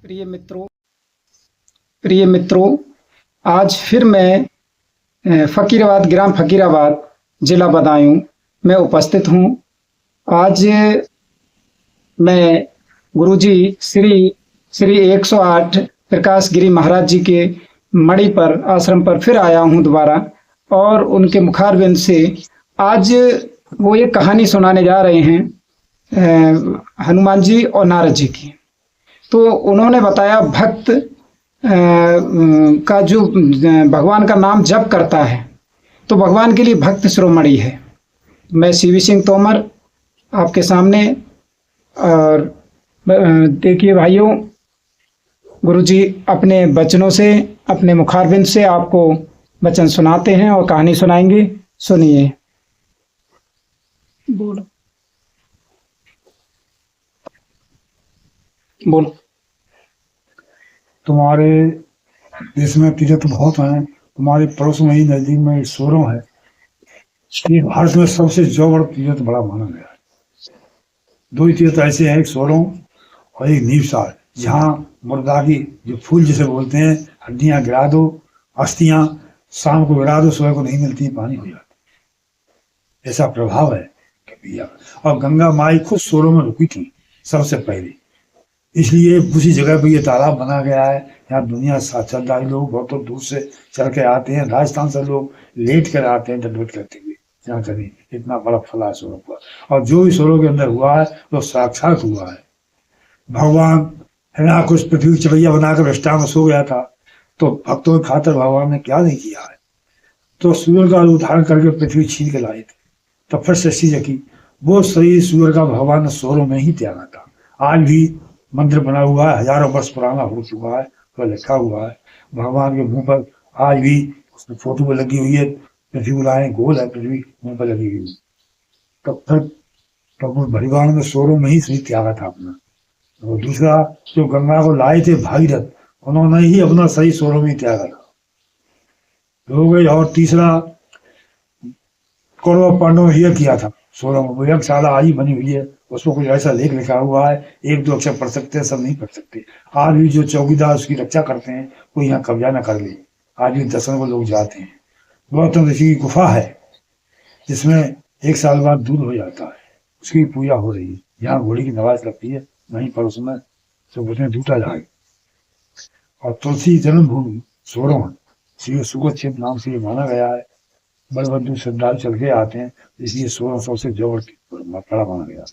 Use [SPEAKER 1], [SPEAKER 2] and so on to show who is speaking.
[SPEAKER 1] प्रिय मित्रों, आज फिर मैं फ़कीराबाद, ग्राम फ़कीराबाद, जिला बदायूं में उपस्थित हूँ। आज मैं गुरुजी श्री 108 प्रकाश गिरी महाराज जी के मढ़ी पर आश्रम पर फिर आया हूँ दोबारा, और उनके मुखारबिंद से आज वो एक कहानी सुनाने जा रहे हैं हनुमान जी और नारद जी की। तो उन्होंने बताया भक्त का जो भगवान का नाम जप करता है तो भगवान के लिए भक्त शिरोमणि है। मैं सीवी सिंह तोमर आपके सामने, और देखिए भाइयों, गुरुजी अपने वचनों से, अपने मुखारबिंद से आपको वचन सुनाते हैं और कहानी सुनाएंगे। सुनिए। बोलो बोलो।
[SPEAKER 2] तुम्हारे देश में तीर्थ बहुत हैं, तुम्हारे पड़ोस में ही नजदीक में सोरों है। ये भारत में सबसे जो बड़ा तीर्थ बड़ा माना गया है। दो ही तीर्थ ऐसे हैं, एक सोरों और एक नीवसार, जहाँ मुर्दा की जो फूल जिसे बोलते हैं, हड्डियां गिरा दो, अस्थियां शाम को गिरा दो, सुबह को नहीं मिलती, पानी हो जाती। ऐसा प्रभाव है कि भैया। और गंगा माई खुद सोरों में रुकी थी सबसे पहले, इसलिए उसी जगह पर ये तालाब बना गया है। यहाँ दुनिया श्रद्धालु लोग बहुत दूर से चल के आते हैं, राजस्थान से लोग लेट कर आते हैं दंडवत करते हुए। यहाँ कभी इतना बड़ा फला स्वरूप हुआ, और जो भी स्वरों के अंदर हुआ है वो साक्षात हुआ है। भगवान हिरण्याकुश पृथ्वी चढ़ैया बनाकर विष्ठा में सो गया था, तो भक्तों के खातर भगवान ने क्या नहीं किया है। तो सूर्य का उदाहरण करके पृथ्वी छीन के लाए थे, तब फिर सृष्टि जगी। वो शरीर सूर्य का भगवान ने स्वरों में ही त्यागा था। आज भी मंदिर बना हुआ है, हजारों वर्ष पुराना हो चुका है, तो लिखा हुआ है भगवान के मुंह पर। आज भी उसमें फोटो पर लगी हुई है, पृथ्वी बुलाए गोल है, पृथ्वी मुंह पर लगी हुई। तब तक प्रभु भगवान ने स्वरों में ही शरीर त्यागा था अपना। और दूसरा, जो गंगा को लाए थे भागीरथ, उन्होंने ही अपना शरीर स्वरों में ही त्यागा था, हो गई। और तीसरा, कौरव पांडवों ने यह किया था स्वरों में। यज्ञशाला आई बनी हुई है, उसमें कुछ ऐसा लेख लिखा हुआ है, एक दो अक्षर पढ़ सकते हैं, सब नहीं पढ़ सकते। आज भी जो चौकीदार उसकी रक्षा करते हैं, कोई यहाँ कब्जा न कर ले। आज भी दर्शन को लोग जाते हैं। गौतम ऋषि की गुफा है, जिसमें 1 साल बाद दूध हो जाता है, उसकी पूजा हो रही है। यहाँ घोड़ी की नवाज लगती है, वहीं पर उसमें सब उसमें दूटा जाए। और तुलसी जन्मभूमि सोरों है, श्री सुगोच्छेद नाम से ये माना गया है। बड़े बड़े श्रद्धालु चल के आते हैं, इसलिए सोरों सबसे जोड़ बड़ा माना गया।